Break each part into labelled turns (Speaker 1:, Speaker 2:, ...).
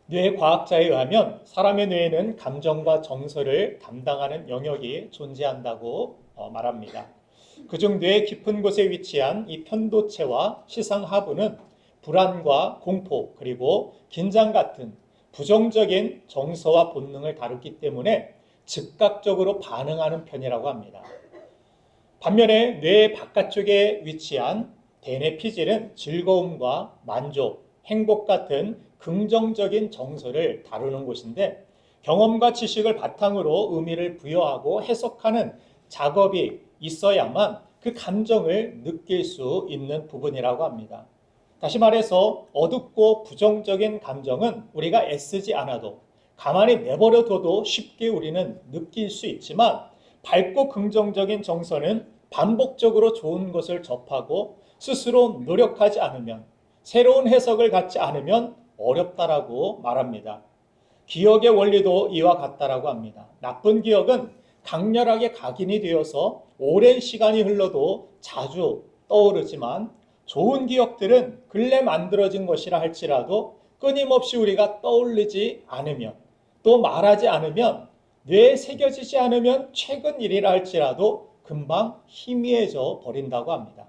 Speaker 1: 뇌과학자에 의하면 사람의 뇌에는 감정과 정서를 담당하는 영역이 존재한다고 말합니다. 그중 뇌 깊은 곳에 위치한 이 편도체와 시상하부는 불안과 공포 그리고 긴장 같은 부정적인 정서와 본능을 다루기 때문에 즉각적으로 반응하는 편이라고 합니다. 반면에 뇌 바깥쪽에 위치한 대뇌피질은 즐거움과 만족, 행복 같은 긍정적인 정서를 다루는 곳인데 경험과 지식을 바탕으로 의미를 부여하고 해석하는 작업이 있어야만 그 감정을 느낄 수 있는 부분이라고 합니다. 다시 말해서 어둡고 부정적인 감정은 우리가 애쓰지 않아도 가만히 내버려둬도 쉽게 우리는 느낄 수 있지만 밝고 긍정적인 정서는 반복적으로 좋은 것을 접하고 스스로 노력하지 않으면 새로운 해석을 갖지 않으면 어렵다라고 말합니다. 기억의 원리도 이와 같다라고 합니다. 나쁜 기억은 강렬하게 각인이 되어서 오랜 시간이 흘러도 자주 떠오르지만 좋은 기억들은 근래 만들어진 것이라 할지라도 끊임없이 우리가 떠올리지 않으면 또 말하지 않으면 뇌에 새겨지지 않으면 최근 일이라 할지라도 금방 희미해져 버린다고 합니다.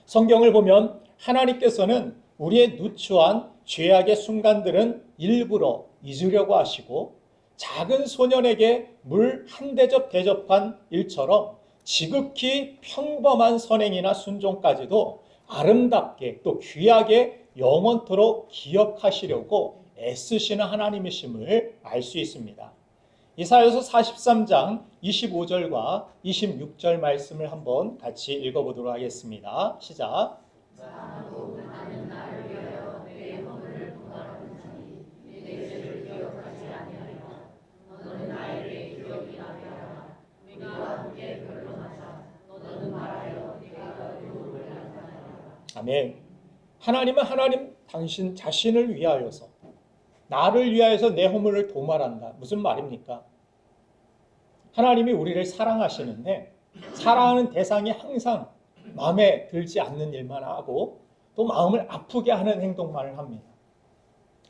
Speaker 1: 성경을 보면 하나님께서는 우리의 누추한 죄악의 순간들은 일부러 잊으려고 하시고 작은 소년에게 물 한 대접 대접한 일처럼 지극히 평범한 선행이나 순종까지도 아름답게 또 귀하게 영원토록 기억하시려고 애쓰시는 하나님이심을 알 수 있습니다. 이사야서 43장 25절과 26절 말씀을 한번 같이 읽어보도록 하겠습니다. 시작. 아멘. 하나님은 하나님 당신 자신을 위하여서 나를 위하여서 내 허물을 도말한다. 무슨 말입니까? 하나님이 우리를 사랑하시는데 사랑하는 대상이 항상 마음에 들지 않는 일만 하고 또 마음을 아프게 하는 행동만을 합니다.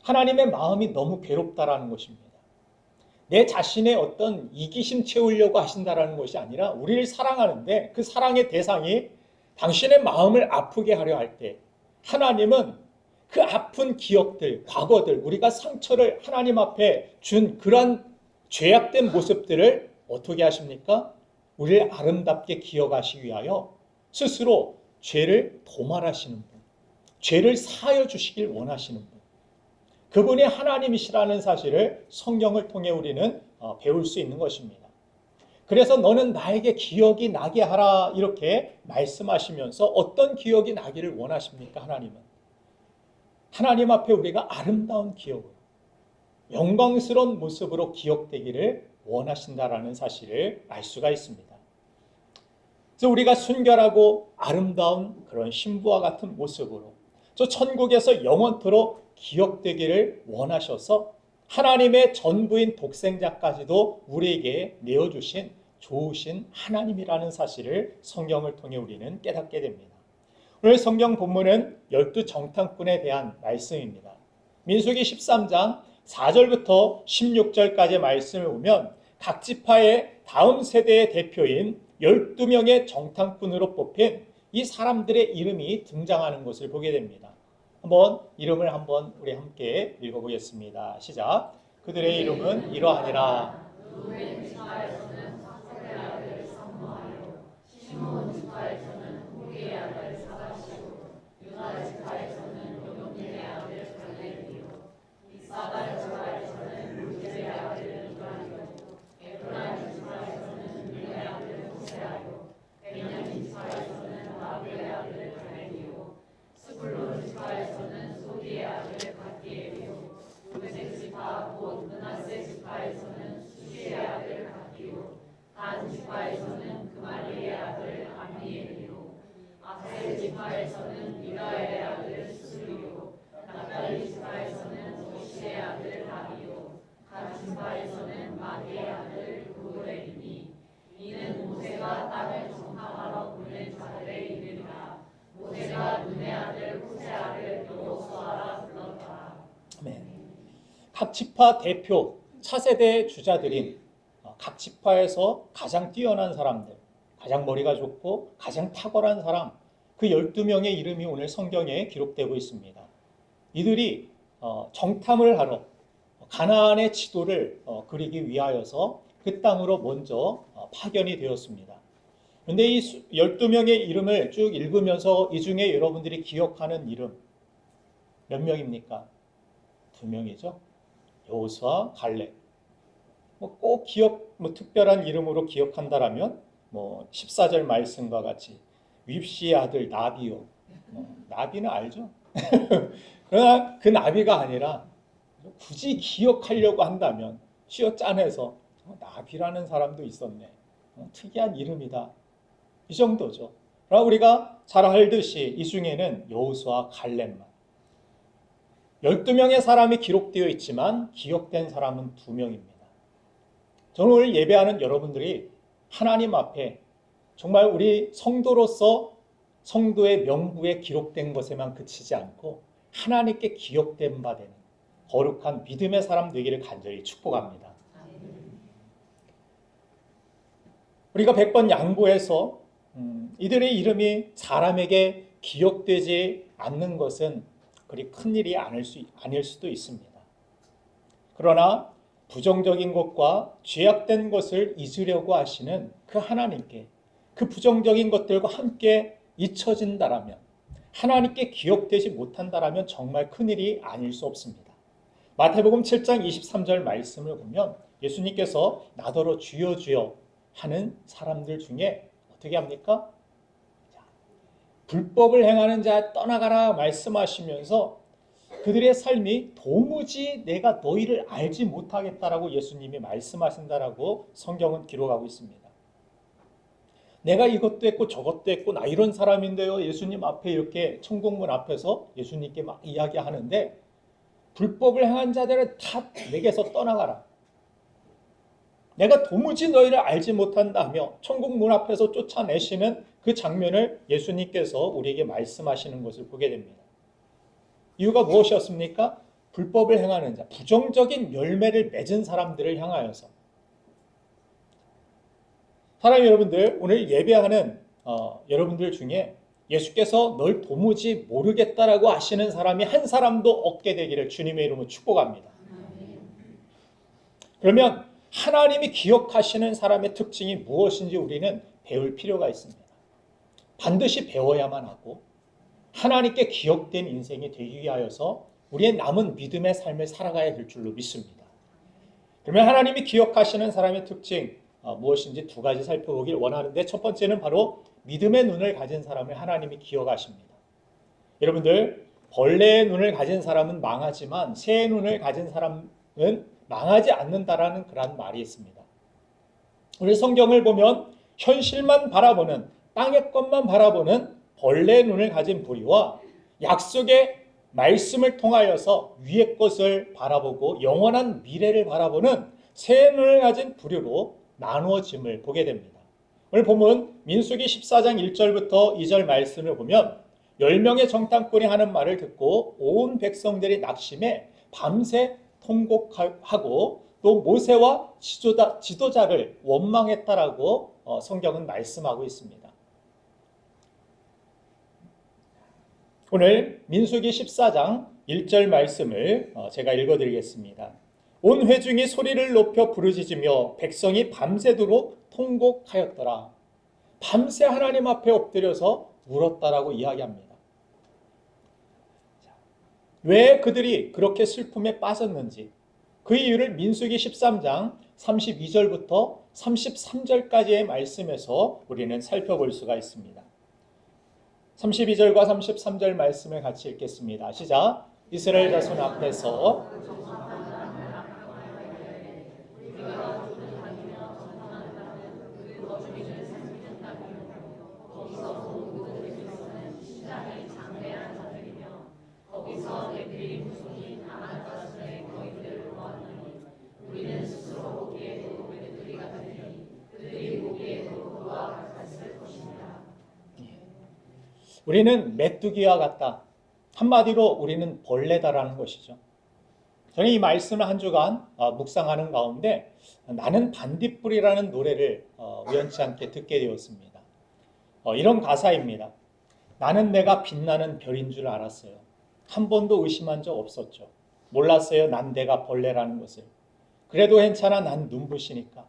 Speaker 1: 하나님의 마음이 너무 괴롭다라는 것입니다. 내 자신의 어떤 이기심 채우려고 하신다라는 것이 아니라 우리를 사랑하는데 그 사랑의 대상이 당신의 마음을 아프게 하려 할 때 하나님은 그 아픈 기억들, 과거들, 우리가 상처를 하나님 앞에 준 그러한 죄악된 모습들을 어떻게 하십니까? 우리를 아름답게 기억하시기 위하여 스스로 죄를 도말하시는 분, 죄를 사하여 주시길 원하시는 분, 그분이 하나님이시라는 사실을 성경을 통해 우리는 배울 수 있는 것입니다. 그래서 너는 나에게 기억이 나게 하라 이렇게 말씀하시면서 어떤 기억이 나기를 원하십니까? 하나님은 하나님 앞에 우리가 아름다운 기억으로 영광스러운 모습으로 기억되기를 원하신다라는 사실을 알 수가 있습니다. 그래서 우리가 순결하고 아름다운 그런 신부와 같은 모습으로 저 천국에서 영원토록 기억되기를 원하셔서 하나님의 전부인 독생자까지도 우리에게 내어주신 좋으신 하나님이라는 사실을 성경을 통해 우리는 깨닫게 됩니다. 오늘 성경 본문은 12정탐꾼에 대한 말씀입니다. 민수기 13장 4절부터 16절까지의 말씀을 보면 각 지파의 다음 세대의 대표인 12명의 정탐꾼으로 뽑힌 이 사람들의 이름이 등장하는 것을 보게 됩니다. 한번 이름을 한번 우리 함께 읽어보겠습니다. 시작. 그들의 이름은 이러하니라.
Speaker 2: 루벤 지파에서는 사세의 아들 삼무하요, 시므온 지파에서는 후리의 아들 사가시오, 유다 지파에서는 요동의 아들 갈렙이요, 이사갈 지파에서는 루즈의 아들 이가리요, 에프라임 지파에서는 릴의 아들 호세아요, 베냐민 지파에서는 라브의 아들 가레리요, 스불론 지파에서는 소디의 아들 갓디엘이요, 요셉 지파 곧 므낫세 지파에서는 수시의 아들 갓디요, 단 지파에서는 그말리의 아들 암미엘이요, 아셀 지파에서는 미라의 아들 수리요, 납달리 지파에서는 오시의 아들 라비요, 갓 지파에서는 마디의 아들 구레이니, 이는 모세가 땅을 정탐하러 보낸 자들의 이름이라. 모세가 눈의 아들 호세아를 여호수아라 불렀더라.
Speaker 1: 아멘. 각 지파 대표 차세대 주자들인 각 지파에서 가장 뛰어난 사람들, 가장 머리가 좋고 가장 탁월한 사람, 그 12명의 이름이 오늘 성경에 기록되고 있습니다. 이들이 정탐을 하러 가나안의 지도를 그리기 위하여서 그 땅으로 먼저 파견이 되었습니다. 그런데 이 12명의 이름을 쭉 읽으면서 이 중에 여러분들이 기억하는 이름 몇 명입니까? 2명이죠. 여호수아, 갈렙. 꼭 특별한 이름으로 기억한다라면 14절 말씀과 같이 윕시의 아들 나비요. 나비는 알죠? 그러나 그 나비가 아니라 굳이 기억하려고 한다면 쥐어짜내서 나비라는 사람도 있었네. 특이한 이름이다. 이 정도죠. 그러나 우리가 잘 알듯이 이 중에는 여호수아, 갈렙만 12명의 사람이 기록되어 있지만 기억된 사람은 2명입니다. 저는 오늘 예배하는 여러분들이 하나님 앞에 정말 우리 성도로서 성도의 명부에 기록된 것에만 그치지 않고 하나님께 기억된 바 되는 거룩한 믿음의 사람 되기를 간절히 축복합니다. 우리가 100번 양보해서 이들의 이름이 사람에게 기억되지 않는 것은 그리 큰 일이 아닐 수도 있습니다. 그러나 부정적인 것과 죄악된 것을 잊으려고 하시는 그 하나님께 그 부정적인 것들과 함께 잊혀진다라면, 하나님께 기억되지 못한다라면 정말 큰일이 아닐 수 없습니다. 마태복음 7장 23절 말씀을 보면 예수님께서 나더러 주여 주여 하는 사람들 중에 어떻게 합니까? 불법을 행하는 자 떠나가라 말씀하시면서 그들의 삶이 도무지 내가 너희를 알지 못하겠다라고 예수님이 말씀하신다라고 성경은 기록하고 있습니다. 내가 이것도 했고 저것도 했고 나 이런 사람인데요. 예수님 앞에 이렇게 천국문 앞에서 예수님께 막 이야기하는데 불법을 행한 자들은 다 내게서 떠나가라. 내가 도무지 너희를 알지 못한다며 천국문 앞에서 쫓아내시는 그 장면을 예수님께서 우리에게 말씀하시는 것을 보게 됩니다. 이유가 무엇이었습니까? 불법을 행하는 자, 부정적인 열매를 맺은 사람들을 향하여서. 사랑하는 여러분들, 오늘 예배하는 여러분들 중에 예수께서 널 도무지 모르겠다라고 하시는 사람이 한 사람도 없게 되기를 주님의 이름으로 축복합니다. 그러면 하나님이 기억하시는 사람의 특징이 무엇인지 우리는 배울 필요가 있습니다. 반드시 배워야만 하고 하나님께 기억된 인생이 되기 위하여서 우리의 남은 믿음의 삶을 살아가야 될 줄로 믿습니다. 그러면 하나님이 기억하시는 사람의 특징 무엇인지 2가지 살펴보길 원하는데, 첫 번째는 바로 믿음의 눈을 가진 사람을 하나님이 기억하십니다. 여러분들, 벌레의 눈을 가진 사람은 망하지만 새의 눈을 가진 사람은 망하지 않는다라는 그런 말이 있습니다. 우리 성경을 보면 현실만 바라보는, 땅의 것만 바라보는 벌레의 눈을 가진 부리와 약속의 말씀을 통하여서 위의 것을 바라보고 영원한 미래를 바라보는 새 눈을 가진 부류로 나누어짐을 보게 됩니다. 오늘 본문 민수기 14장 1절부터 2절 말씀을 보면 10명의 정탐꾼이 하는 말을 듣고 온 백성들이 낙심해 밤새 통곡하고 또 모세와 지도자를 원망했다라고 성경은 말씀하고 있습니다. 오늘 민수기 14장 1절 말씀을 제가 읽어드리겠습니다. 온 회중이 소리를 높여 부르짖으며 백성이 밤새도록 통곡하였더라. 밤새 하나님 앞에 엎드려서 울었다라고 이야기합니다. 왜 그들이 그렇게 슬픔에 빠졌는지 그 이유를 민수기 13장 32절부터 33절까지의 말씀에서 우리는 살펴볼 수가 있습니다. 32절과 33절 말씀을 같이 읽겠습니다. 시작. 이스라엘 자손 앞에서 우리는 메뚜기와 같다. 한마디로 우리는 벌레다라는 것이죠. 저는 이 말씀을 한 주간 묵상하는 가운데 나는 반딧불이라는 노래를 우연치 않게 듣게 되었습니다. 이런 가사입니다. 나는 내가 빛나는 별인 줄 알았어요. 한 번도 의심한 적 없었죠. 몰랐어요. 난 내가 벌레라는 것을. 그래도 괜찮아. 난 눈부시니까.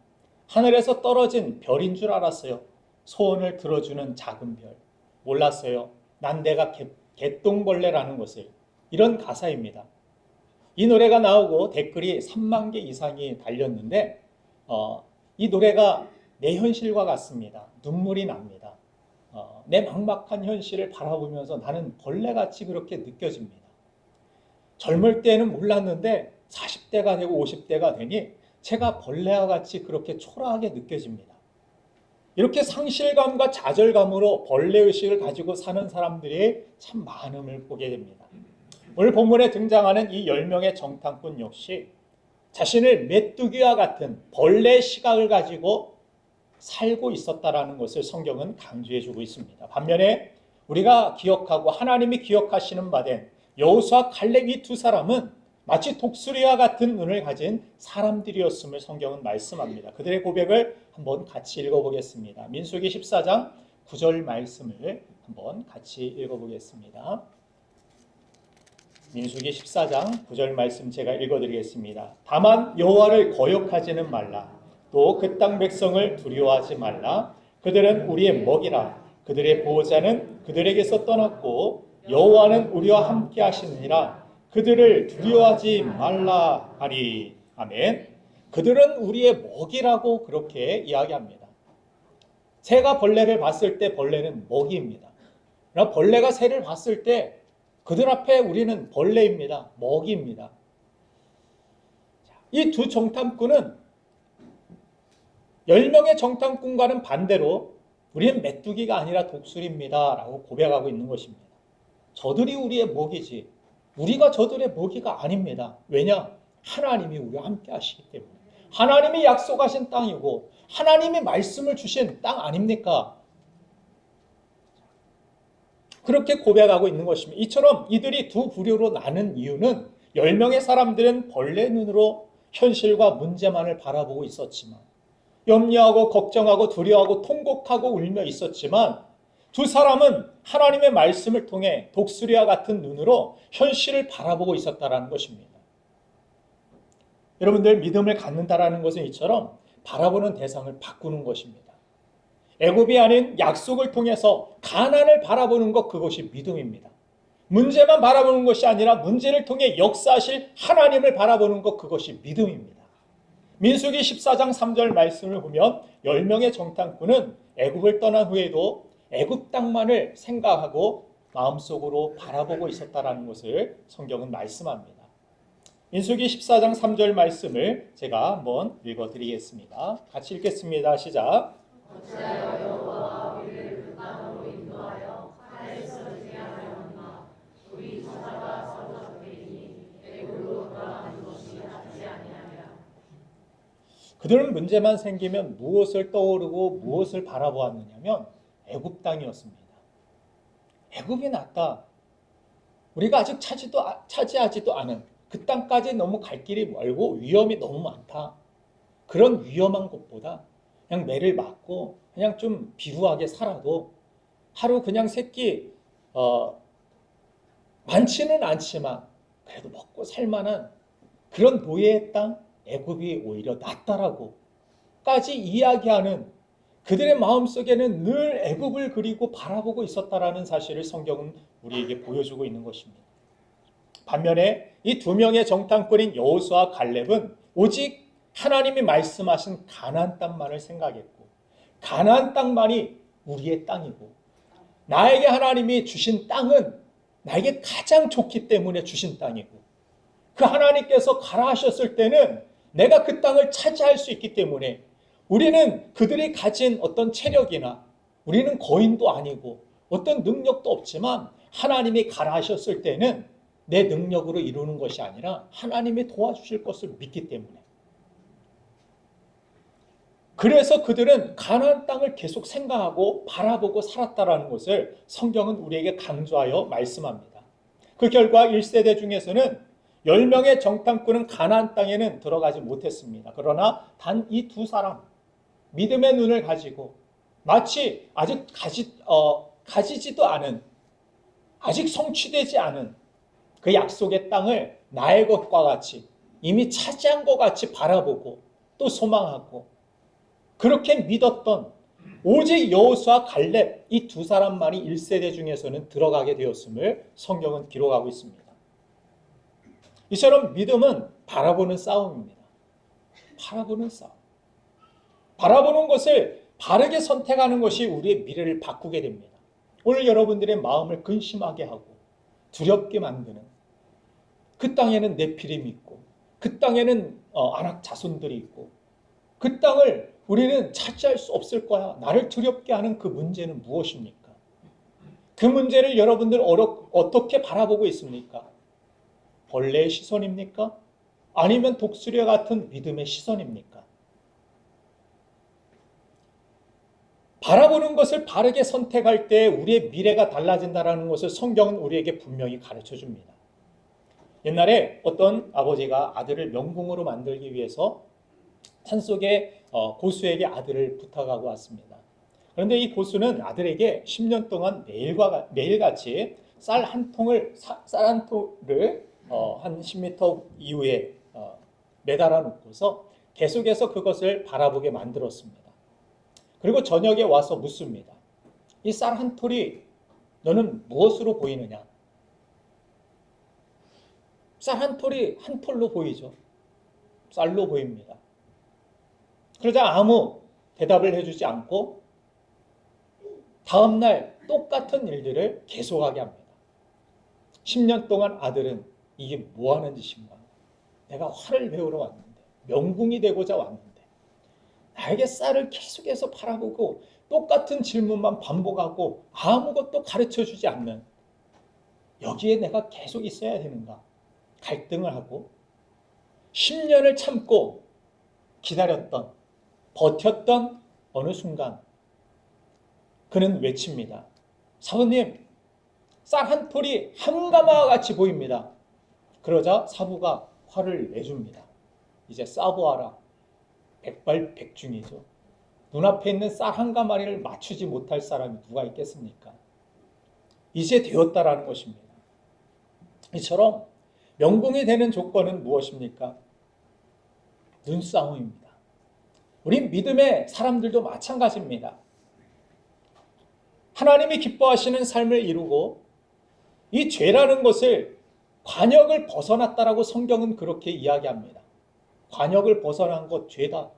Speaker 1: 하늘에서 떨어진 별인 줄 알았어요. 소원을 들어주는 작은 별. 몰랐어요. 난 내가 개똥벌레라는 것을. 이런 가사입니다. 이 노래가 나오고 댓글이 3만 개 이상이 달렸는데 이 노래가 내 현실과 같습니다. 눈물이 납니다. 내 막막한 현실을 바라보면서 나는 벌레같이 그렇게 느껴집니다. 젊을 때는 몰랐는데 40대가 되고 50대가 되니 제가 벌레와 같이 그렇게 초라하게 느껴집니다. 이렇게 상실감과 좌절감으로 벌레의식을 가지고 사는 사람들이 참 많음을 보게 됩니다. 오늘 본문에 등장하는 이 10명의 정탐꾼 역시 자신을 메뚜기와 같은 벌레의 시각을 가지고 살고 있었다라는 것을 성경은 강조해주고 있습니다. 반면에 우리가 기억하고 하나님이 기억하시는 바된 여호수아 갈렙 이 두 사람은 마치 독수리와 같은 눈을 가진 사람들이었음을 성경은 말씀합니다. 그들의 고백을 한번 같이 읽어보겠습니다. 민수기 14장 9절 말씀을 한번 같이 읽어보겠습니다. 민수기 14장 9절 말씀 제가 읽어드리겠습니다. 다만 여호와를 거역하지는 말라. 또 그 땅 백성을 두려워하지 말라. 그들은 우리의 먹이라. 그들의 보호자는 그들에게서 떠났고 여호와는 우리와 함께 하시느니라. 그들을 두려워하지 말라 하리. 아멘. 그들은 우리의 먹이라고 그렇게 이야기합니다. 새가 벌레를 봤을 때 벌레는 먹이입니다. 그러나 벌레가 새를 봤을 때 그들 앞에 우리는 벌레입니다. 먹이입니다. 이 두 정탐꾼은 10명의 정탐꾼과는 반대로 우리는 메뚜기가 아니라 독수리입니다 라고 고백하고 있는 것입니다. 저들이 우리의 먹이지 우리가 저들의 먹이가 아닙니다. 왜냐? 하나님이 우리와 함께 하시기 때문에. 하나님이 약속하신 땅이고 하나님이 말씀을 주신 땅 아닙니까? 그렇게 고백하고 있는 것입니다. 이처럼 이들이 두 부류로 나눈 이유는 10명의 사람들은 벌레 눈으로 현실과 문제만을 바라보고 있었지만 염려하고 걱정하고 두려워하고 통곡하고 울며 있었지만 두 사람은 하나님의 말씀을 통해 독수리와 같은 눈으로 현실을 바라보고 있었다는 것입니다. 여러분들 믿음을 갖는다라는 것은 이처럼 바라보는 대상을 바꾸는 것입니다. 애굽이 아닌 약속을 통해서 가나안을 바라보는 것 그것이 믿음입니다. 문제만 바라보는 것이 아니라 문제를 통해 역사하실 하나님을 바라보는 것 그것이 믿음입니다. 민수기 14장 3절 말씀을 보면 10명의 정탐꾼은 애굽을 떠난 후에도 애굽 땅만을 생각하고 마음속으로 바라보고 있었다라는 것을 성경은 말씀합니다. 민수기 14장 3절 말씀을 제가 한번 읽어드리겠습니다. 같이 읽겠습니다. 시작.
Speaker 2: 어찌하여 여호와가 우리를 그 땅으로 인도하여 하나에서 지나가였나 우리 사자가 사로잡히니 애굽으로 돌아가는 것이 낫지 아니하냐.
Speaker 1: 그들은 문제만 생기면 무엇을 떠오르고 무엇을 바라보았느냐면 애굽 땅이었습니다. 애굽이 낫다. 우리가 아직 차지하지도 않은 그 땅까지 너무 갈 길이 멀고 위험이 너무 많다. 그런 위험한 곳보다 그냥 매를 맞고 그냥 좀 비루하게 살아도 하루 그냥 새끼 많지는 않지만 그래도 먹고 살만한 그런 노예의 땅 애굽이 오히려 낫다라고까지 이야기하는 그들의 마음속에는 늘 애굽을 그리고 바라보고 있었다라는 사실을 성경은 우리에게 보여주고 있는 것입니다. 반면에 이 두 명의 정탐꾼인 여호수아와 갈렙은 오직 하나님이 말씀하신 가나안 땅만을 생각했고 가나안 땅만이 우리의 땅이고 나에게 하나님이 주신 땅은 나에게 가장 좋기 때문에 주신 땅이고 그 하나님께서 가라 하셨을 때는 내가 그 땅을 차지할 수 있기 때문에 우리는 그들이 가진 어떤 체력이나 우리는 거인도 아니고 어떤 능력도 없지만 하나님이 가라 하셨을 때는 내 능력으로 이루는 것이 아니라 하나님이 도와주실 것을 믿기 때문에 그래서 그들은 가나안 땅을 계속 생각하고 바라보고 살았다라는 것을 성경은 우리에게 강조하여 말씀합니다. 그 결과 1세대 중에서는 10명의 정탐꾼은 가나안 땅에는 들어가지 못했습니다. 그러나 단 이 두 사람, 믿음의 눈을 가지고 마치 아직 가지지도 않은, 아직 성취되지 않은 그 약속의 땅을 나의 것과 같이 이미 차지한 것 같이 바라보고 또 소망하고 그렇게 믿었던 오직 여호수아 갈렙 이 두 사람만이 1세대 중에서는 들어가게 되었음을 성경은 기록하고 있습니다. 이처럼 믿음은 바라보는 싸움입니다. 바라보는 싸움. 바라보는 것을 바르게 선택하는 것이 우리의 미래를 바꾸게 됩니다. 오늘 여러분들의 마음을 근심하게 하고 두렵게 만드는 그 땅에는 네피림이 있고 그 땅에는 아낙 자손들이 있고 그 땅을 우리는 차지할 수 없을 거야. 나를 두렵게 하는 그 문제는 무엇입니까? 그 문제를 여러분들 어떻게 바라보고 있습니까? 벌레의 시선입니까? 아니면 독수리와 같은 믿음의 시선입니까? 바라보는 것을 바르게 선택할 때 우리의 미래가 달라진다는 것을 성경은 우리에게 분명히 가르쳐 줍니다. 옛날에 어떤 아버지가 아들을 명궁으로 만들기 위해서 산속에 고수에게 아들을 부탁하고 왔습니다. 그런데 이 고수는 아들에게 10년 동안 매일같이 쌀 한 통을 한 10m 이후에 매달아 놓고서 계속해서 그것을 바라보게 만들었습니다. 그리고 저녁에 와서 묻습니다. 이 쌀 한 톨이 너는 무엇으로 보이느냐? 쌀 한 톨이 한 톨로 보이죠. 쌀로 보입니다. 그러자 아무 대답을 해주지 않고 다음날 똑같은 일들을 계속하게 합니다. 10년 동안 아들은 이게 뭐 하는 짓인가? 내가 화를 배우러 왔는데, 명궁이 되고자 왔는데, 나에게 쌀을 계속해서 바라보고 똑같은 질문만 반복하고 아무것도 가르쳐주지 않는, 여기에 내가 계속 있어야 되는가? 갈등을 하고 10년을 참고 기다렸던, 버텼던 어느 순간 그는 외칩니다. 사부님, 쌀 한 톨이 한가마와 같이 보입니다. 그러자 사부가 화를 내줍니다. 이제 싸보아라. 백발백중이죠. 눈앞에 있는 쌀 한 가마리를 맞추지 못할 사람이 누가 있겠습니까? 이제 되었다라는 것입니다. 이처럼 명궁이 되는 조건은 무엇입니까? 눈싸움입니다. 우리 믿음의 사람들도 마찬가지입니다. 하나님이 기뻐하시는 삶을 이루고 이 죄라는 것을 관역을 벗어났다라고 성경은 그렇게 이야기합니다. 관역을 벗어난 것 죄다.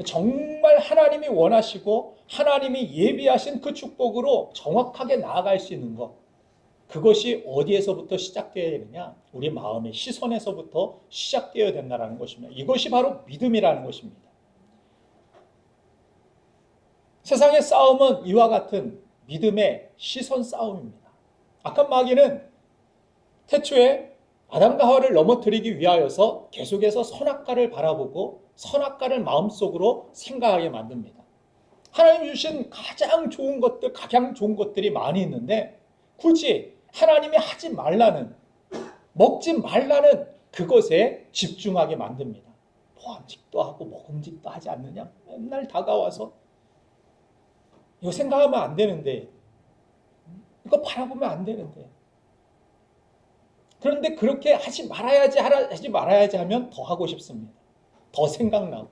Speaker 1: 정말 하나님이 원하시고 하나님이 예비하신 그 축복으로 정확하게 나아갈 수 있는 것. 그것이 어디에서부터 시작되어야 되느냐? 우리 마음의 시선에서부터 시작되어야 된다는 것입니다. 이것이 바로 믿음이라는 것입니다. 세상의 싸움은 이와 같은 믿음의 시선 싸움입니다. 악한 마귀는 태초에 아담과 하와를 넘어뜨리기 위하여서 계속해서 선악과를 바라보고 선악과를 마음속으로 생각하게 만듭니다. 하나님 주신 가장 좋은 것들, 가장 좋은 것들이 많이 있는데 굳이 하나님이 하지 말라는, 먹지 말라는 그것에 집중하게 만듭니다. 보암직도 하고 먹음직도 하지 않느냐? 맨날 다가와서 이거 생각하면 안 되는데, 이거 바라보면 안 되는데. 그런데 그렇게 하지 말아야지 하면 더 하고 싶습니다. 더 생각나고.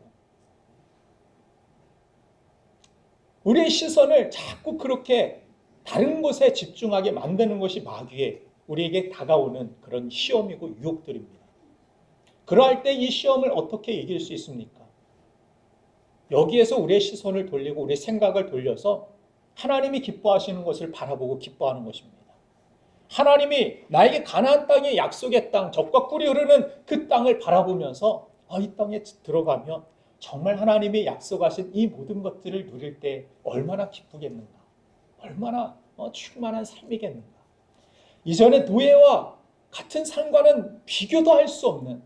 Speaker 1: 우리의 시선을 자꾸 그렇게 다른 것에 집중하게 만드는 것이 마귀의 우리에게 다가오는 그런 시험이고 유혹들입니다. 그러할 때 이 시험을 어떻게 이길 수 있습니까? 여기에서 우리의 시선을 돌리고 우리의 생각을 돌려서 하나님이 기뻐하시는 것을 바라보고 기뻐하는 것입니다. 하나님이 나에게 가나안 땅의 약속의 땅, 젖과 꿀이 흐르는 그 땅을 바라보면서 이 땅에 들어가면 정말 하나님이 약속하신 이 모든 것들을 누릴 때 얼마나 기쁘겠는가, 얼마나 충만한 삶이겠는가. 이전의 노예와 같은 삶과는 비교도 할 수 없는,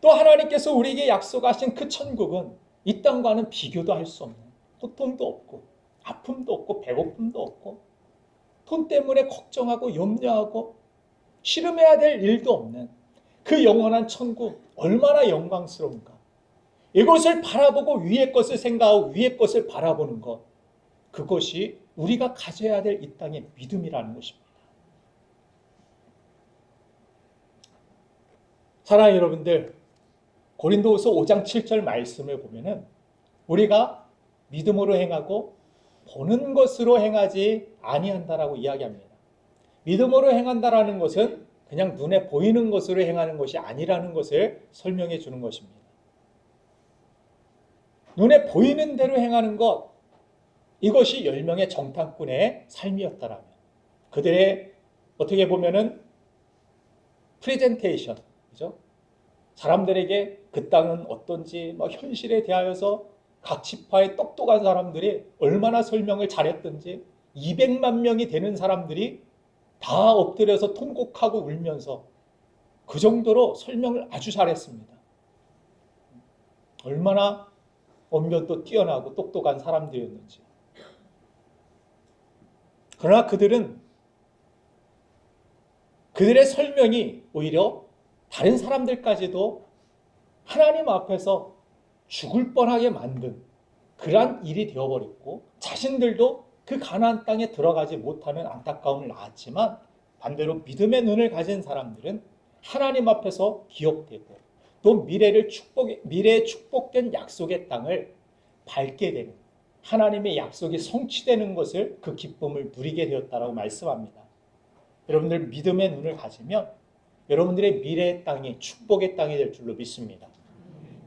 Speaker 1: 또 하나님께서 우리에게 약속하신 그 천국은 이 땅과는 비교도 할 수 없는, 고통도 없고 아픔도 없고 배고픔도 없고 돈 때문에 걱정하고 염려하고 씨름해야 될 일도 없는 그 영원한 천국 얼마나 영광스러운가. 이것을 바라보고 위의 것을 생각하고 위의 것을 바라보는 것, 그것이 우리가 가져야 될 이 땅의 믿음이라는 것입니다. 사랑하는 여러분들, 고린도후서 5장 7절 말씀을 보면은 우리가 믿음으로 행하고 보는 것으로 행하지 아니한다라고 이야기합니다. 믿음으로 행한다라는 것은 그냥 눈에 보이는 것으로 행하는 것이 아니라는 것을 설명해 주는 것입니다. 눈에 보이는 대로 행하는 것, 이것이 10명의 정탐꾼의 삶이었다라면, 그들의 어떻게 보면은 프레젠테이션, 그죠? 사람들에게 그 땅은 어떤지 현실에 대하여서 각 지파의 똑똑한 사람들이 얼마나 설명을 잘했던지 200만 명이 되는 사람들이 다 엎드려서 통곡하고 울면서 그 정도로 설명을 아주 잘했습니다. 얼마나 언변도 뛰어나고 똑똑한 사람들이었는지. 그러나 그들은 그들의 설명이 오히려 다른 사람들까지도 하나님 앞에서 죽을 뻔하게 만든 그러한 일이 되어버렸고, 자신들도 그 가나안 땅에 들어가지 못하는 안타까움을 낳았지만, 반대로 믿음의 눈을 가진 사람들은 하나님 앞에서 기억되고 또 미래에 축복된 약속의 땅을 밟게 되는, 하나님의 약속이 성취되는 것을, 그 기쁨을 누리게 되었다라고 말씀합니다. 여러분들 믿음의 눈을 가지면 여러분들의 미래의 땅이 축복의 땅이 될 줄로 믿습니다.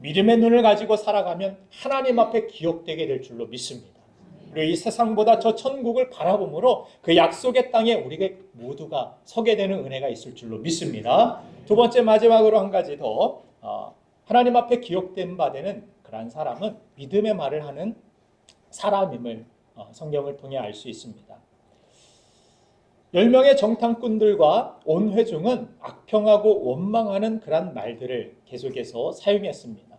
Speaker 1: 믿음의 눈을 가지고 살아가면 하나님 앞에 기억되게 될 줄로 믿습니다. 그리고 이 세상보다 저 천국을 바라보므로 그 약속의 땅에 우리가 모두가 서게 되는 은혜가 있을 줄로 믿습니다. 두 번째, 마지막으로 한 가지 더, 하나님 앞에 기억된 바 되는 그러한 사람은 믿음의 말을 하는 사람임을 성경을 통해 알 수 있습니다. 10명의 정탐꾼들과 온 회중은 악평하고 원망하는 그런 말들을 계속해서 사용했습니다.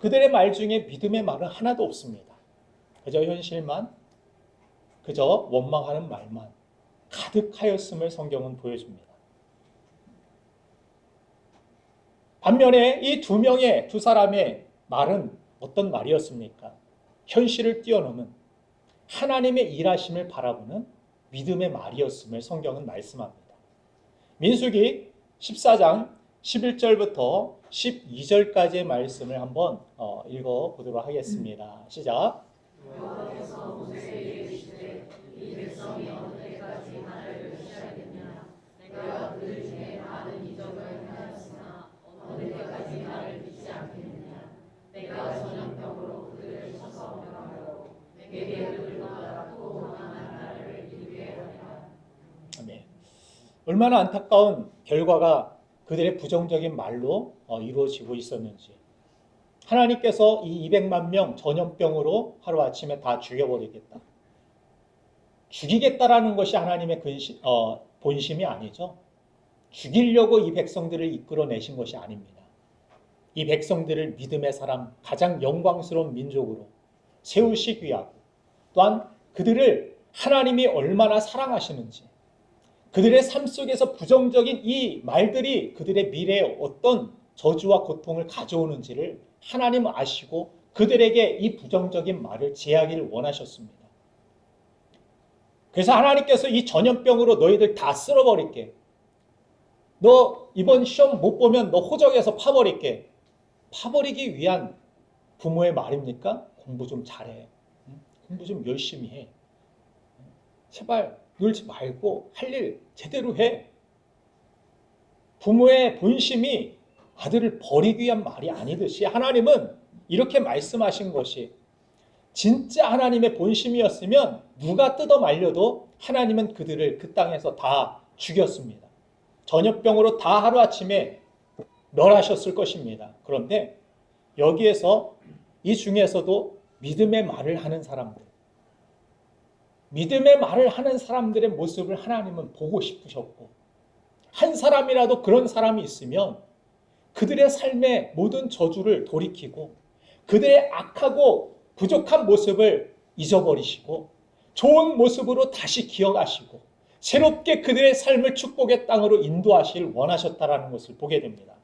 Speaker 1: 그들의 말 중에 믿음의 말은 하나도 없습니다. 그저 현실만, 그저 원망하는 말만 가득하였음을 성경은 보여줍니다. 반면에 이 두 사람의 말은 어떤 말이었습니까? 현실을 뛰어넘은 하나님의 일하심을 바라보는 믿음의 말이었음을 성경은 말씀합니다. 민수기 14장 11절부터 12절까지의 말씀을 한번 읽어보도록 하겠습니다. 시작.
Speaker 2: 여호와께서 모세에게 이르시되 이 백성이 어느 때까지 나를 멸시하겠냐. 내가 그들 중에 많은 이적을 행하였으나 어느 때까지 나를 믿지 않겠느냐. 내가 전염병으로 그들을 쳐서 멸하고 내게 그들보다 또 강한 나를 이루게 하리라.
Speaker 1: 아멘. 얼마나 안타까운 결과가 그들의 부정적인 말로 이루어지고 있었는지. 하나님께서 이 200만 명 전염병으로 하루아침에 다 죽여버리겠다. 죽이겠다라는 것이 하나님의 본심이 아니죠. 죽이려고 이 백성들을 이끌어내신 것이 아닙니다. 이 백성들을 믿음의 사람, 가장 영광스러운 민족으로 세우시기 위하고, 또한 그들을 하나님이 얼마나 사랑하시는지, 그들의 삶 속에서 부정적인 이 말들이 그들의 미래에 어떤 저주와 고통을 가져오는지를 하나님은 아시고 그들에게 이 부정적인 말을 제하기를 원하셨습니다. 그래서 하나님께서 이 전염병으로 너희들 다 쓸어버릴게. 너 이번 시험 못 보면 너 호적에서 파버릴게. 파버리기 위한 부모의 말입니까? 공부 좀 잘해. 공부 좀 열심히 해. 제발 놀지 말고 할 일 제대로 해. 부모의 본심이 아들을 버리기 위한 말이 아니듯이 하나님은 이렇게 말씀하신 것이 진짜 하나님의 본심이었으면 누가 뜯어 말려도 하나님은 그들을 그 땅에서 다 죽였습니다. 전염병으로 다 하루아침에 멸하셨을 것입니다. 그런데 여기에서 이 중에서도 믿음의 말을 하는 사람들, 믿음의 말을 하는 사람들의 모습을 하나님은 보고 싶으셨고, 한 사람이라도 그런 사람이 있으면 그들의 삶의 모든 저주를 돌이키고 그들의 악하고 부족한 모습을 잊어버리시고 좋은 모습으로 다시 기억하시고 새롭게 그들의 삶을 축복의 땅으로 인도하실 원하셨다라는 것을 보게 됩니다.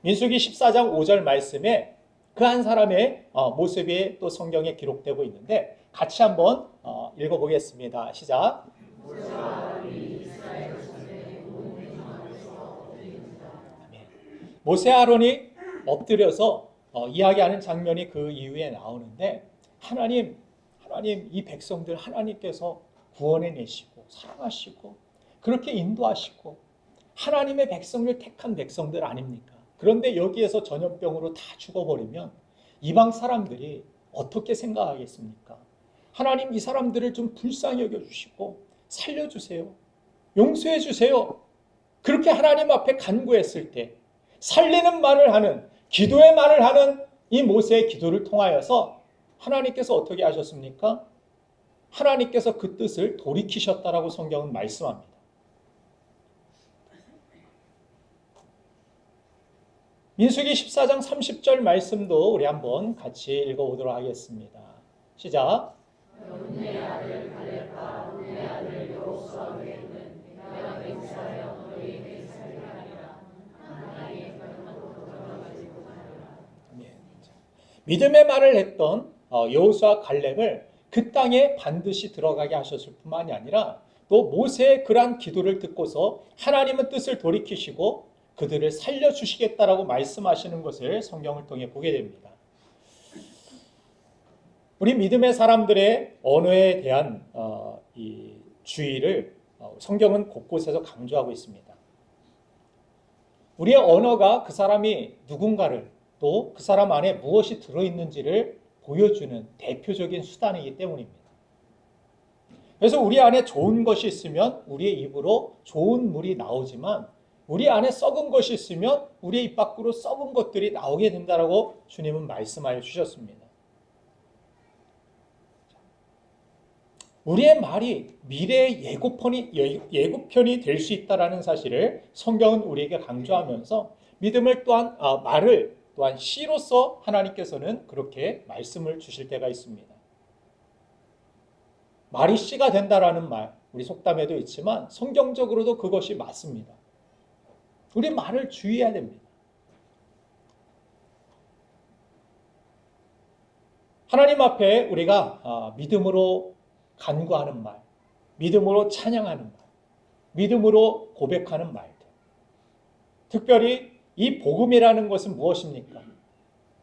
Speaker 1: 민수기 14장 5절 말씀에 그 한 사람의 모습이 또 성경에 기록되고 있는데 같이 한번 읽어보겠습니다. 시작. 모세 아론이 엎드려서 이야기하는 장면이 그 이후에 나오는데 하나님 이 백성들 하나님께서 구원해 내시고 사랑하시고 그렇게 인도하시고 하나님의 백성을 택한 백성들 아닙니까? 그런데 여기에서 전염병으로 다 죽어버리면 이방 사람들이 어떻게 생각하겠습니까? 하나님 이 사람들을 좀 불쌍히 여겨주시고 살려주세요. 용서해 주세요. 그렇게 하나님 앞에 간구했을 때 살리는 말을 하는 기도의 말을 하는 이 모세의 기도를 통하여서 하나님께서 어떻게 하셨습니까? 하나님께서 그 뜻을 돌이키셨다라고 성경은 말씀합니다. 민수기 14장 30절 말씀도 우리 한번 같이 읽어보도록 하겠습니다. 시작.
Speaker 2: 내 아들 갈렙과 내 아들 여호수아에게는 내가 맹세하여 너희에게 살리하리라. 하나님의 벽으로 들어가지 못하리라.
Speaker 1: 믿음의 말을 했던 여호수아 갈렙을 그 땅에 반드시 들어가게 하셨을 뿐만이 아니라 또 모세의 그러한 기도를 듣고서 하나님은 뜻을 돌이키시고 그들을 살려주시겠다라고 말씀하시는 것을 성경을 통해 보게 됩니다. 우리 믿음의 사람들의 언어에 대한 이 주의를 성경은 곳곳에서 강조하고 있습니다. 우리의 언어가 그 사람이 누군가를 또 그 사람 안에 무엇이 들어있는지를 보여주는 대표적인 수단이기 때문입니다. 그래서 우리 안에 좋은 것이 있으면 우리의 입으로 좋은 물이 나오지만 우리 안에 썩은 것이 있으면 우리의 입 밖으로 썩은 것들이 나오게 된다라고 주님은 말씀하여 주셨습니다. 우리의 말이 미래의 예고편이 될 수 있다는 사실을 성경은 우리에게 강조하면서 믿음을 또한 말을 또한 씨로서 하나님께서는 그렇게 말씀을 주실 때가 있습니다. 말이 씨가 된다라는 말, 우리 속담에도 있지만 성경적으로도 그것이 맞습니다. 우리 말을 주의해야 됩니다. 하나님 앞에 우리가 믿음으로 간구하는 말, 믿음으로 찬양하는 말, 믿음으로 고백하는 말들. 특별히 이 복음이라는 것은 무엇입니까?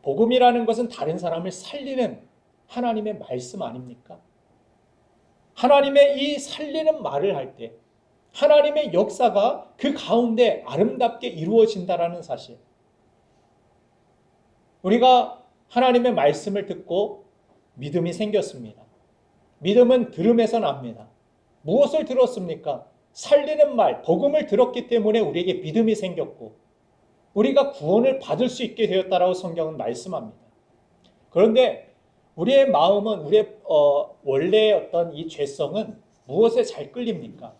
Speaker 1: 복음이라는 것은 다른 사람을 살리는 하나님의 말씀 아닙니까? 하나님의 이 살리는 말을 할 때 하나님의 역사가 그 가운데 아름답게 이루어진다라는 사실. 우리가 하나님의 말씀을 듣고 믿음이 생겼습니다. 믿음은 들음에서 납니다. 무엇을 들었습니까? 살리는 말, 복음을 들었기 때문에 우리에게 믿음이 생겼고 우리가 구원을 받을 수 있게 되었다라고 성경은 말씀합니다. 그런데 우리의 마음은 우리의 원래의 어떤 이 죄성은 무엇에 잘 끌립니까?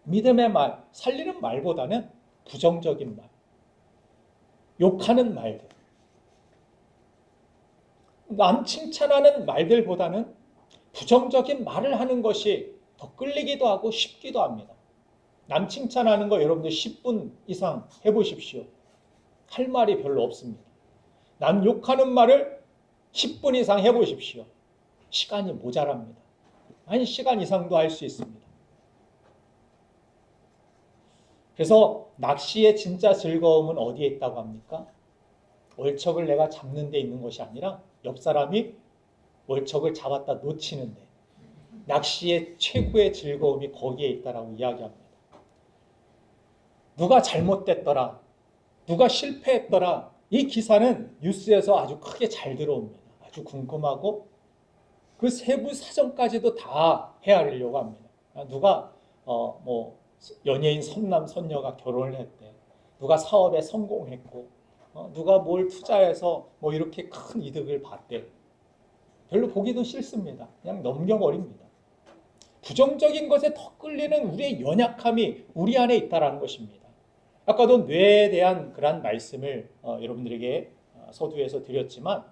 Speaker 1: 믿음의 말, 살리는 말보다는 부정적인 말, 욕하는 말들, 남 칭찬하는 말들보다는 부정적인 말을 하는 것이 더 끌리기도 하고 쉽기도 합니다. 남 칭찬하는 거 여러분들 10분 이상 해보십시오. 할 말이 별로 없습니다. 남 욕하는 말을 10분 이상 해보십시오. 시간이 모자랍니다. 1시간 이상도 할 수 있습니다. 그래서 낚시의 진짜 즐거움은 어디에 있다고 합니까? 월척을 내가 잡는 데 있는 것이 아니라 옆 사람이 월척을 잡았다 놓치는데 낚시의 최고의 즐거움이 거기에 있다라고 이야기합니다. 누가 잘못됐더라, 누가 실패했더라, 이 기사는 뉴스에서 아주 크게 잘 들어옵니다. 아주 궁금하고 그 세부 사정까지도 다 헤아리려고 합니다. 누가 연예인 선남 선녀가 결혼을 했대, 누가 사업에 성공했고 누가 뭘 투자해서 이렇게 큰 이득을 봤대. 별로 보기도 싫습니다. 그냥 넘겨버립니다. 부정적인 것에 더 끌리는 우리의 연약함이 우리 안에 있다는 것입니다. 아까도 뇌에 대한 그런 말씀을 여러분들에게 서두에서 드렸지만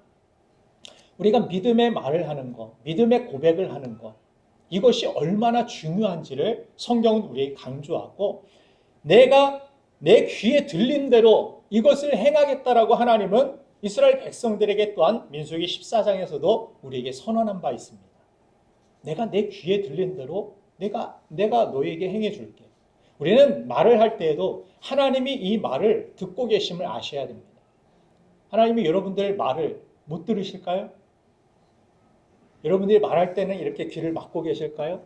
Speaker 1: 우리가 믿음의 말을 하는 것, 믿음의 고백을 하는 것, 이것이 얼마나 중요한지를 성경은 우리에게 강조하고, 내가 내 귀에 들린 대로 이것을 행하겠다라고 하나님은 이스라엘 백성들에게 또한 민수기 14장에서도 우리에게 선언한 바 있습니다. 내가 내 귀에 들린 대로 내가 너에게 행해 줄게. 우리는 말을 할 때에도 하나님이 이 말을 듣고 계심을 아셔야 됩니다. 하나님이 여러분들 말을 못 들으실까요? 여러분들이 말할 때는 이렇게 귀를 막고 계실까요?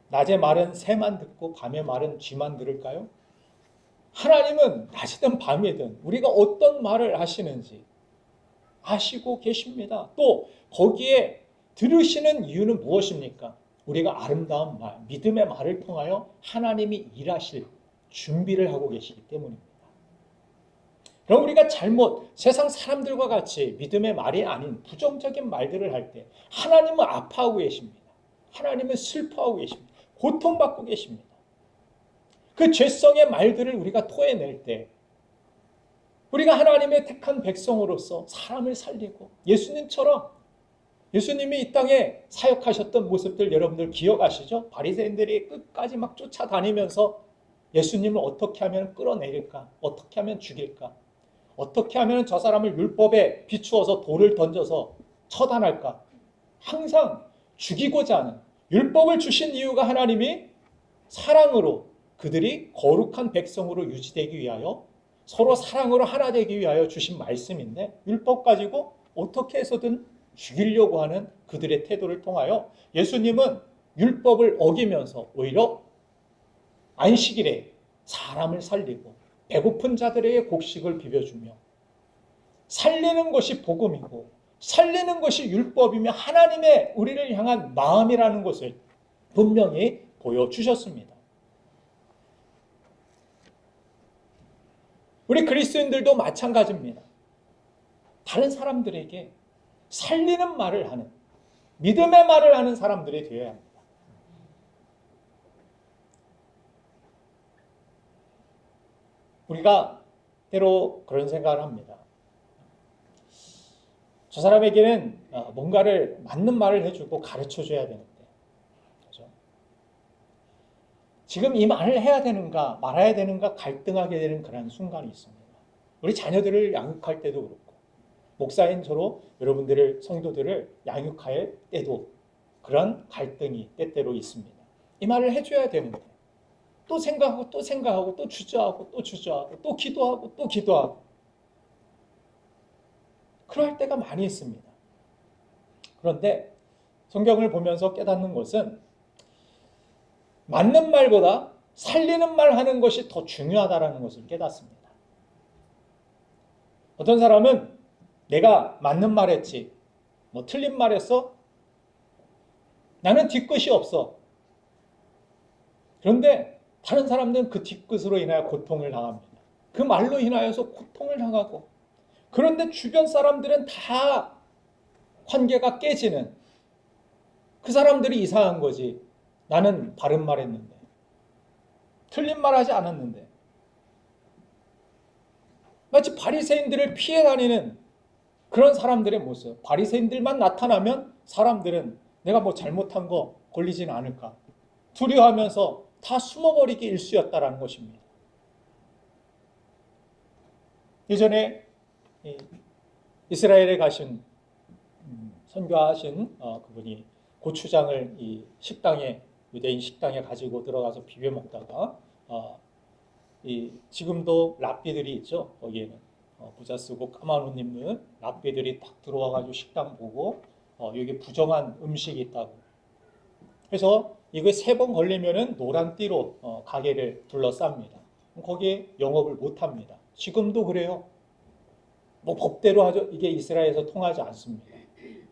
Speaker 1: 낮에 말은 새만 듣고 밤에 말은 쥐만 들을까요? 하나님은 낮이든 밤이든 우리가 어떤 말을 하시는지 아시고 계십니다. 또 거기에 들으시는 이유는 무엇입니까? 우리가 아름다운 말, 믿음의 말을 통하여 하나님이 일하실 준비를 하고 계시기 때문입니다. 그럼 우리가 잘못 세상 사람들과 같이 믿음의 말이 아닌 부정적인 말들을 할 때 하나님은 아파하고 계십니다. 하나님은 슬퍼하고 계십니다. 고통받고 계십니다. 그 죄성의 말들을 우리가 토해낼 때 우리가 하나님의 택한 백성으로서 사람을 살리고 예수님이 이 땅에 사역하셨던 모습들 여러분들 기억하시죠? 바리새인들이 끝까지 막 쫓아다니면서 예수님을 어떻게 하면 끌어내릴까? 어떻게 하면 죽일까? 어떻게 하면 저 사람을 율법에 비추어서 돌을 던져서 처단할까? 항상 죽이고자 하는, 율법을 주신 이유가 하나님이 사랑으로 그들이 거룩한 백성으로 유지되기 위하여 서로 사랑으로 하나 되기 위하여 주신 말씀인데, 율법 가지고 어떻게 해서든 죽이려고 하는 그들의 태도를 통하여 예수님은 율법을 어기면서 오히려 안식일에 사람을 살리고 배고픈 자들에게 곡식을 비벼주며, 살리는 것이 복음이고 살리는 것이 율법이며 하나님의 우리를 향한 마음이라는 것을 분명히 보여주셨습니다. 우리 그리스도인들도 마찬가지입니다. 다른 사람들에게 살리는 말을 하는, 믿음의 말을 하는 사람들이 되어야 합니다. 우리가 때로 그런 생각을 합니다. 저 사람에게는 뭔가를 맞는 말을 해주고 가르쳐줘야 되는데, 그렇죠? 지금 이 말을 해야 되는가 말아야 되는가 갈등하게 되는 그런 순간이 있습니다. 우리 자녀들을 양육할 때도 그렇고, 목사인 저로 여러분들을, 성도들을 양육할 때도 그런 갈등이 때때로 있습니다. 이 말을 해줘야 되는데 또 생각하고 또 생각하고 또 주저하고 또 주저하고 또 기도하고 또 기도하고, 그럴 때가 많이 있습니다. 그런데 성경을 보면서 깨닫는 것은 맞는 말보다 살리는 말 하는 것이 더 중요하다는 것을 깨닫습니다. 어떤 사람은 내가 맞는 말 했지, 틀린 말 했어? 나는 뒤끝이 없어. 그런데 다른 사람들은 그 뒤끝으로 인하여 고통을 당합니다. 그 말로 인하여서 고통을 당하고, 그런데 주변 사람들은 다 관계가 깨지는, 그 사람들이 이상한 거지. 나는 바른 말 했는데, 틀린 말 하지 않았는데. 마치 바리새인들을 피해 다니는 그런 사람들의 모습. 바리새인들만 나타나면 사람들은 내가 뭐 잘못한 거 걸리지는 않을까 두려워하면서 다 숨어버리기 일쑤였다라는 것입니다. 예전에 이스라엘에 가신 선교하신 그분이 고추장을 이 식당에, 유대인 식당에 가지고 들어가서 비벼 먹다가 지금도 랍비들이 있죠. 거기에는 모자 쓰고 까만 옷 입는 랍비들이 딱 들어와가지고 식당 보고 여기 부정한 음식이 있다고. 그래서 이거 3번 걸리면은 노란 띠로 가게를 둘러쌉니다. 거기에 영업을 못합니다. 지금도 그래요. 뭐 법대로 하죠. 이게 이스라엘에서 통하지 않습니다.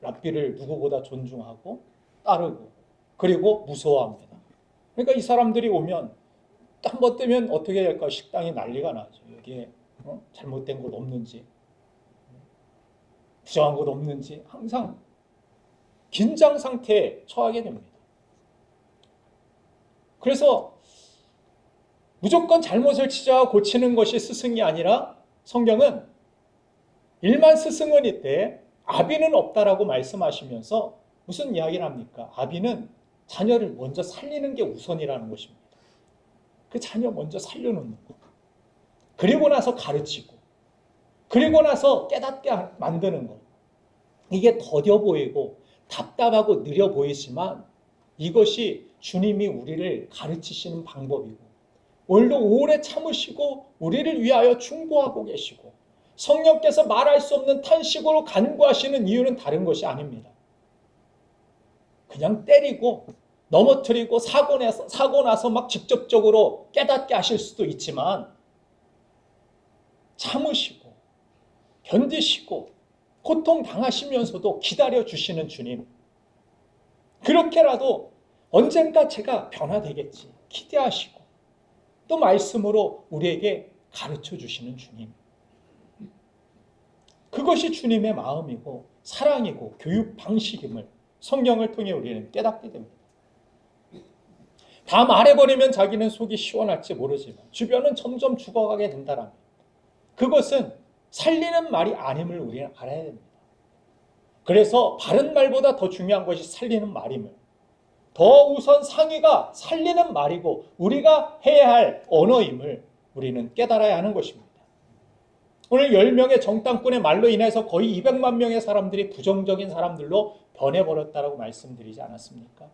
Speaker 1: 랍비를 누구보다 존중하고 따르고 그리고 무서워합니다. 그러니까 이 사람들이 오면 한 번 뜨면 어떻게 될까? 식당이 난리가 나죠. 여기에 잘못된 것 없는지, 부정한 것 없는지 항상 긴장 상태에 처하게 됩니다. 그래서 무조건 잘못을 치자 고치는 것이 스승이 아니라 성경은 일만 스승은 있대 아비는 없다라고 말씀하시면서 무슨 이야기를 합니까? 아비는 자녀를 먼저 살리는 게 우선이라는 것입니다. 그 자녀 먼저 살려놓는 거. 그리고 나서 가르치고, 그리고 나서 깨닫게 만드는 거. 이게 더뎌 보이고 답답하고 느려 보이지만 이것이 주님이 우리를 가르치시는 방법이고, 오늘도 오래 참으시고 우리를 위하여 충고하고 계시고, 성령께서 말할 수 없는 탄식으로 간구하시는 이유는 다른 것이 아닙니다. 그냥 때리고 넘어뜨리고 사고 나서 막 직접적으로 깨닫게 하실 수도 있지만, 참으시고 견디시고 고통 당하시면서도 기다려 주시는 주님, 그렇게라도 언젠가 제가 변화되겠지 기대하시고 또 말씀으로 우리에게 가르쳐 주시는 주님, 그것이 주님의 마음이고 사랑이고 교육 방식임을 성경을 통해 우리는 깨닫게 됩니다. 다 말해버리면 자기는 속이 시원할지 모르지만 주변은 점점 죽어가게 된다라면 그것은 살리는 말이 아님을 우리는 알아야 됩니다. 그래서 바른 말보다 더 중요한 것이 살리는 말임을, 더 우선 상위가 살리는 말이고 우리가 해야 할 언어임을 우리는 깨달아야 하는 것입니다. 오늘 10명의 정탐꾼의 말로 인해서 거의 200만 명의 사람들이 부정적인 사람들로 변해버렸다라고 말씀드리지 않았습니까?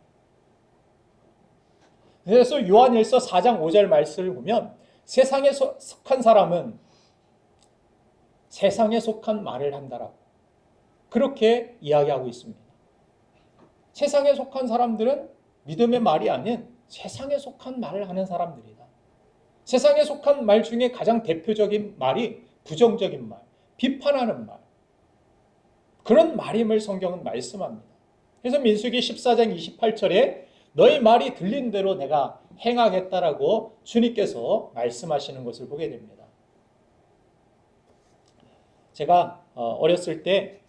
Speaker 1: 그래서 요한일서 4장 5절 말씀을 보면 세상에 속한 사람은 세상에 속한 말을 한다라고 그렇게 이야기하고 있습니다. 세상에 속한 사람들은 믿음의 말이 아닌 세상에 속한 말을 하는 사람들이다. 세상에 속한 말 중에 가장 대표적인 말이 부정적인 말, 비판하는 말, 그런 말임을 성경은 말씀합니다. 그래서 민수기 14장 28절에 너희 말이 들린 대로 내가 행하겠다라고 주님께서 말씀하시는 것을 보게 됩니다. 제가 어렸을 때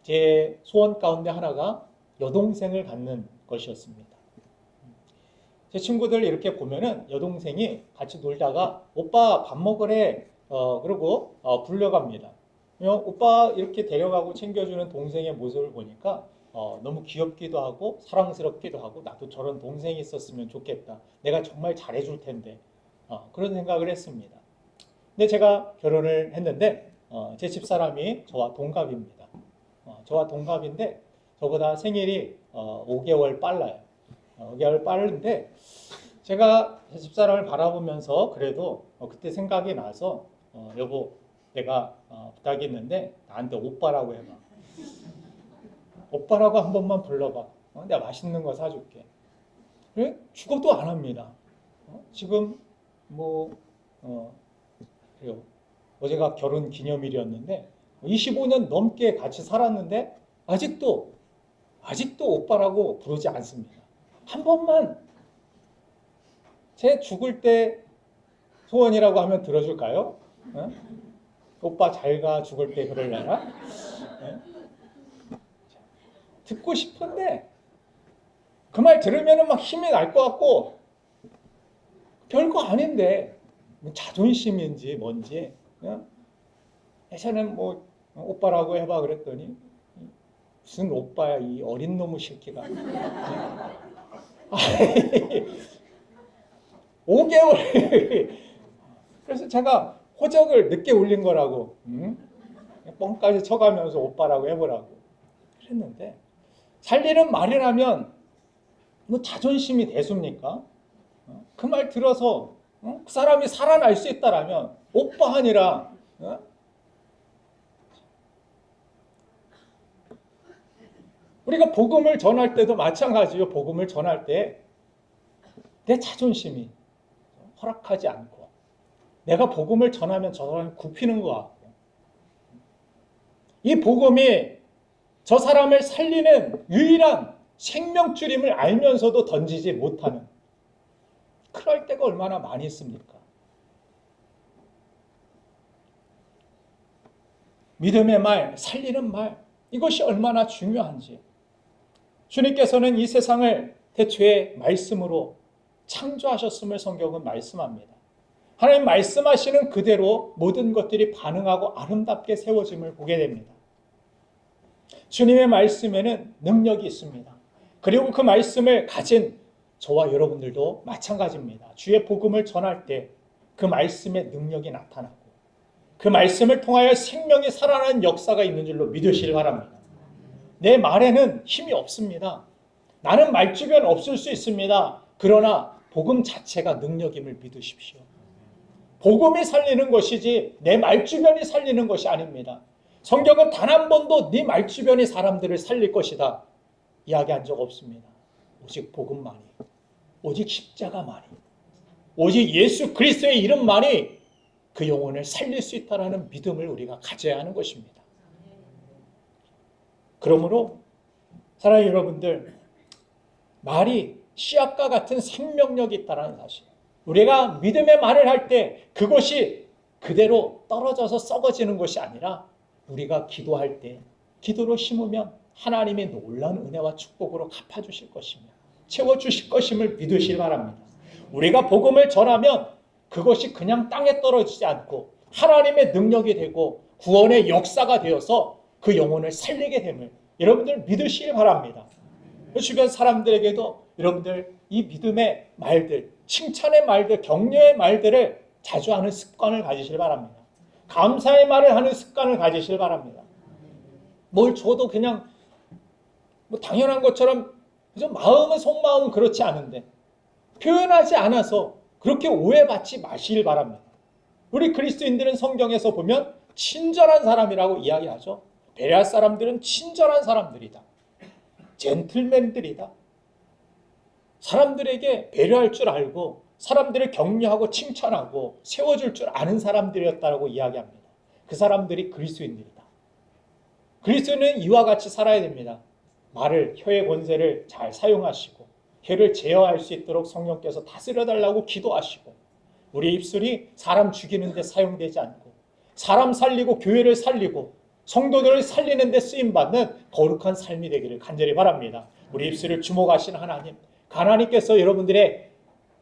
Speaker 1: 제 소원 가운데 하나가 여동생을 갖는 것이었습니다. 제 친구들 이렇게 보면은 여동생이 같이 놀다가 오빠 밥 먹으래 그러고 불려갑니다. 오빠 이렇게 데려가고 챙겨주는 동생의 모습을 보니까 너무 귀엽기도 하고 사랑스럽기도 하고 나도 저런 동생이 있었으면 좋겠다. 내가 정말 잘해줄 텐데 그런 생각을 했습니다. 근데 제가 결혼을 했는데 제 집사람이 저와 동갑입니다. 저와 동갑인데 저보다 생일이 5개월 빨라요. 5개월 빠른데 제가 제 집사람을 바라보면서 그래도 그때 생각이 나서 여보 내가 부탁이 있는데 나한테 오빠라고 해봐. 오빠라고 한 번만 불러봐. 내가 맛있는 거 사줄게. 그래? 죽어도 안 합니다. 지금 그래요. 어제가 결혼 기념일이었는데 25년 넘게 같이 살았는데 아직도 오빠라고 부르지 않습니다. 한 번만 제 죽을 때 소원이라고 하면 들어줄까요? 오빠 잘 가 죽을 때 그럴래나? 듣고 싶은데 그 말 들으면 막 힘이 날 것 같고 별거 아닌데 뭐 자존심인지 뭔지 예전엔 오빠라고 해봐 그랬더니 무슨 오빠야 이 어린 놈의 새끼가 5개월 그래서 제가 호적을 늦게 올린 거라고 뻥까지 쳐가면서 오빠라고 해보라고 그랬는데 살리는 말이라면 뭐 자존심이 대수입니까? 그 말 들어서 그 사람이 살아날 수 있다라면 오빠 아니라 우리가 복음을 전할 때도 마찬가지요. 복음을 전할 때 내 자존심이 허락하지 않고 내가 복음을 전하면 저 사람이 굽히는 것 같고 이 복음이 저 사람을 살리는 유일한 생명줄임을 알면서도 던지지 못하는 그럴 때가 얼마나 많이 있습니까? 믿음의 말, 살리는 말 이것이 얼마나 중요한지 주님께서는 이 세상을 태초에 말씀으로 창조하셨음을 성경은 말씀합니다. 하나님 말씀하시는 그대로 모든 것들이 반응하고 아름답게 세워짐을 보게 됩니다. 주님의 말씀에는 능력이 있습니다. 그리고 그 말씀을 가진 저와 여러분들도 마찬가지입니다. 주의 복음을 전할 때 그 말씀의 능력이 나타나고 그 말씀을 통하여 생명이 살아나는 역사가 있는 줄로 믿으시길 바랍니다. 내 말에는 힘이 없습니다. 나는 말주변 없을 수 있습니다. 그러나 복음 자체가 능력임을 믿으십시오. 복음이 살리는 것이지 내 말주변이 살리는 것이 아닙니다. 성경은 단 한 번도 네 말주변이 사람들을 살릴 것이다 이야기한 적 없습니다. 오직 복음만이, 오직 십자가만이, 오직 예수 그리스도의 이름만이 그 영혼을 살릴 수 있다는 믿음을 우리가 가져야 하는 것입니다. 그러므로 사랑하는 여러분들, 말이 씨앗과 같은 생명력이 있다는 사실, 우리가 믿음의 말을 할 때 그것이 그대로 떨어져서 썩어지는 것이 아니라 우리가 기도할 때 기도로 심으면 하나님의 놀라운 은혜와 축복으로 갚아주실 것이며 채워주실 것임을 믿으시기 바랍니다. 우리가 복음을 전하면 그것이 그냥 땅에 떨어지지 않고 하나님의 능력이 되고 구원의 역사가 되어서 그 영혼을 살리게 됨을 여러분들 믿으시길 바랍니다. 주변 사람들에게도 여러분들 이 믿음의 말들, 칭찬의 말들, 격려의 말들을 자주 하는 습관을 가지시길 바랍니다. 감사의 말을 하는 습관을 가지시길 바랍니다. 뭘 줘도 그냥 당연한 것처럼 마음은 속마음은 그렇지 않은데 표현하지 않아서 그렇게 오해받지 마시길 바랍니다. 우리 그리스도인들은 성경에서 보면 친절한 사람이라고 이야기하죠. 베레아 사람들은 친절한 사람들이다. 젠틀맨들이다. 사람들에게 배려할 줄 알고 사람들을 격려하고 칭찬하고 세워줄 줄 아는 사람들이었다고 이야기합니다. 그 사람들이 그리스도인들이다. 그리스도인은 이와 같이 살아야 됩니다. 말을, 혀의 권세를 잘 사용하시고 혀를 제어할 수 있도록 성령께서 다스려달라고 기도하시고 우리 입술이 사람 죽이는 데 사용되지 않고 사람 살리고 교회를 살리고 성도들을 살리는 데 쓰임받는 거룩한 삶이 되기를 간절히 바랍니다. 우리 입술을 주목하시는 하나님, 하나님께서 여러분들의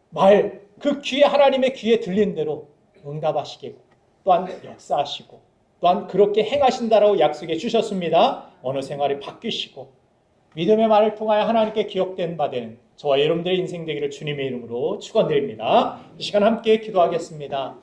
Speaker 1: 말, 그 귀에 하나님의 귀에 들린 대로 응답하시게 또한 역사하시고 또한 그렇게 행하신다라고 약속해 주셨습니다. 언어 생활이 바뀌시고 믿음의 말을 통하여 하나님께 기억된 바 된 저와 여러분들의 인생 되기를 주님의 이름으로 축원드립니다. 이 시간 함께 기도하겠습니다.